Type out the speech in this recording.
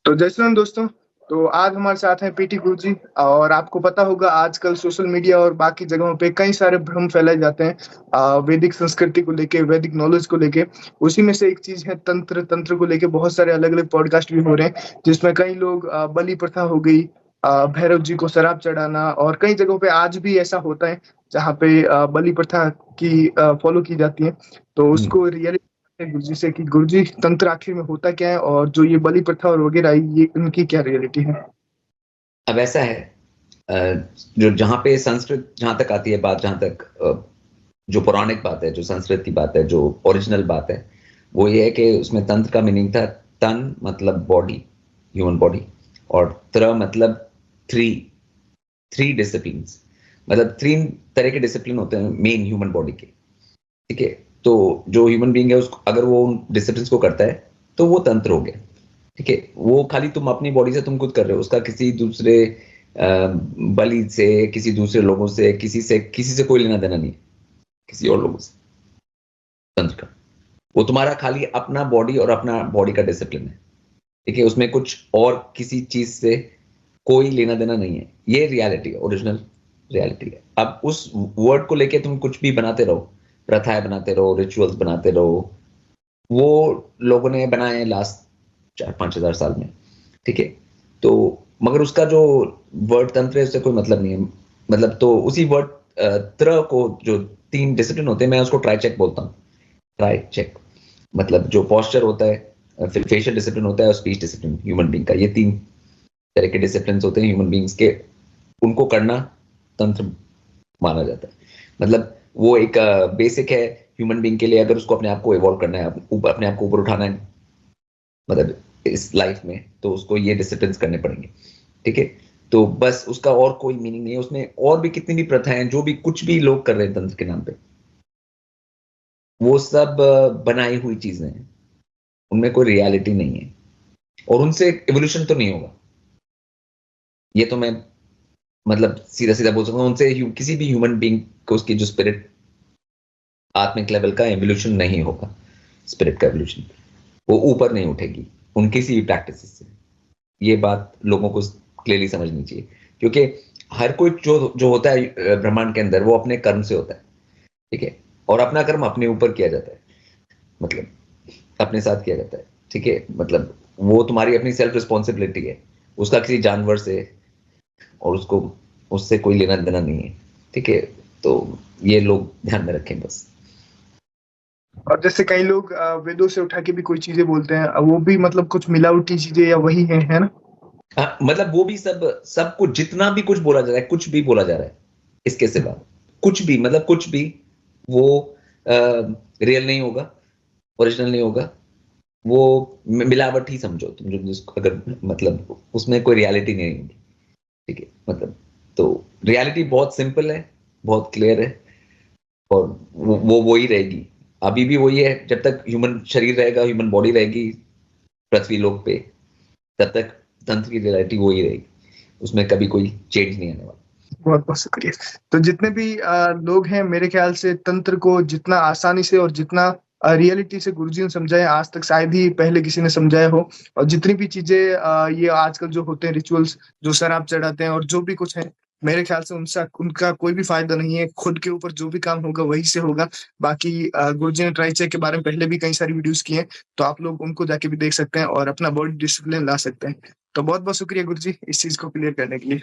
तो जय श्री राम दोस्तों। तो आज हमारे साथ हैं पीटी गुरुजी। और आपको पता होगा आजकल सोशल मीडिया और बाकी जगहों पे कई सारे भ्रम फैलाए जाते हैं वैदिक संस्कृति को लेके, वैदिक नॉलेज को लेके। उसी में से एक चीज है तंत्र। तंत्र को लेके बहुत सारे अलग अलग पॉडकास्ट भी हो रहे हैं, जिसमें कई लोग बलि प्रथा हो गई, भैरव जी को शराब चढ़ाना, और कई जगहों पे आज भी ऐसा होता है जहाँ पे बलि प्रथा की फॉलो की जाती है। तो उसको रियलिटी गुरुजी से कि गुरुजी तंत्र आखिर में होता क्या है, और जो ये बलि प्रथा और वगैरह ये इनकी क्या रियलिटी है। अब ऐसा है, जो जहाँ पे संस्कृत जहाँ तक आती है बात, जहाँ तक जो पौराणिक बात है, जो संस्कृत की बात है, जो ओरिजिनल बात है, वो ये है कि उसमें तंत्र का मीनिंग था तन मतलब बॉडी, ह्यूमन बॉडी, और त्र मतलब थ्री थ्री डिसिप्लिन, मतलब तीन तरह के डिसिप्लिन होते हैं मेन ह्यूमन बॉडी के। ठीक है, तो जो ह्यूमन बीइंग है उसको अगर वो उन डिसिप्लिन को करता है तो वो तंत्र हो गया। ठीक है, वो खाली तुम अपनी बॉडी से तुम खुद कर रहे हो, उसका किसी दूसरे बलि से, किसी दूसरे लोगों से, किसी से कोई लेना देना नहीं है, किसी और लोगों से। तंत्र का वो तुम्हारा खाली अपना बॉडी और अपना बॉडी का डिसिप्लिन है। ठीक है, उसमें कुछ और किसी चीज से कोई लेना देना नहीं है। ये रियलिटी है, ओरिजिनल रियलिटी है। अब उस वर्ड को लेके तुम कुछ भी बनाते रहो, प्रथाएं बनाते रहो, रिचुअल्स बनाते रहो, वो लोगों ने बनाए लास्ट 4-5 हज़ार साल में। ठीक है, तो मगर उसका जो वर्ड तंत्र है उससे कोई मतलब नहीं है। मतलब तो उसी वर्ड त्र को, जो 3 डिसिप्लिन होते हैं, मैं उसको ट्राई चेक बोलता हूँ। ट्राई चेक मतलब जो पॉस्चर होता है, फिर फेशियल डिसिप्लिन होता है और स्पीच डिसिप्लिन ह्यूमन बीइंग का। ये 3 तरह के डिसिप्लिन होते हैं ह्यूमन बीइंग्स के, उनको करना तंत्र माना जाता है। मतलब वो एक बेसिक है ह्यूमन बीइंग के लिए। अगर उसको अपने आप को इवॉल्व करना है, अपने आप को ऊपर उठाना है, मतलब इस लाइफ में, तो उसको ये डिसिप्लिन करने पड़ेंगे। ठीक है, तो बस उसका और कोई मीनिंग नहीं है। उसमें और भी कितनी भी प्रथाएं, जो भी कुछ भी लोग कर रहे हैं तंत्र के नाम पे, वो सब बनाई हुई चीजें हैं, उनमें कोई रियलिटी नहीं है, और उनसे एवोल्यूशन तो नहीं होगा। ये तो मैं मतलब सीधा सीधा बोल सकता हूँ, उनसे किसी भी ह्यूमन बीइंग को उसकी जो स्पिरिट, आत्मिक लेवल का एवोल्यूशन नहीं होगा। स्पिरिट का एवोल्यूशन वो ऊपर नहीं उठेगी उन किसी भी प्रैक्टिस से। ये बात लोगों को क्लियरली समझनी चाहिए, क्योंकि हर कोई जो जो होता है ब्रह्मांड के अंदर, वो अपने कर्म से होता है। ठीक है, और अपना कर्म अपने ऊपर किया जाता है, मतलब अपने साथ किया जाता है। ठीक है, मतलब वो तुम्हारी अपनी सेल्फ रिस्पॉन्सिबिलिटी है, उसका किसी जानवर से और उसको उससे कोई लेना देना नहीं है। ठीक है, तो ये लोग ध्यान में रखें बस। और जैसे कई लोग वेदों से उठा के भी कोई चीजें बोलते हैं, वो भी मतलब कुछ मिलावटी चीजें या वही है ना। हाँ, मतलब वो भी सब कुछ, जितना भी कुछ बोला जा रहा है, कुछ भी बोला जा रहा है इसके सिवा, कुछ भी, मतलब कुछ भी, वो रियल नहीं होगा, ओरिजिनल नहीं होगा। वो मिलावट ही समझो तुम, जो अगर मतलब उसमें कोई रियलिटी नहीं होगी। ठीक है, मतलब तो रियलिटी बहुत सिंपल है, बहुत क्लियर है, और वो ही रहेगी। अभी भी वही है, जब तक ह्यूमन शरीर रहेगा, ह्यूमन बॉडी रहेगी पृथ्वी लोक पे, तब तक तंत्र की रियलिटी वही रहेगी। उसमें कभी कोई चेंज नहीं आने वाला। बहुत बहुत शुक्रिया। तो जितने भी लोग हैं, मेरे ख्याल से तंत्र को जितना आसानी से और जितना रियलिटी से गुरुजी ने समझाया, आज तक शायद ही पहले किसी ने समझाया हो। और जितनी भी चीजें ये आजकल जो होते हैं रिचुअल्स, जो शराब चढ़ाते हैं और जो भी कुछ है, मेरे ख्याल से उनसे उनका कोई भी फायदा नहीं है। खुद के ऊपर जो भी काम होगा वही से होगा। बाकी गुरुजी ने ट्राई चेक के बारे में पहले भी कई सारी वीडियोस की हैं, तो आप लोग उनको जाके भी देख सकते हैं और अपना बॉडी डिसिप्लिन ला सकते हैं। तो बहुत बहुत शुक्रिया गुरुजी इस चीज को क्लियर करने के लिए।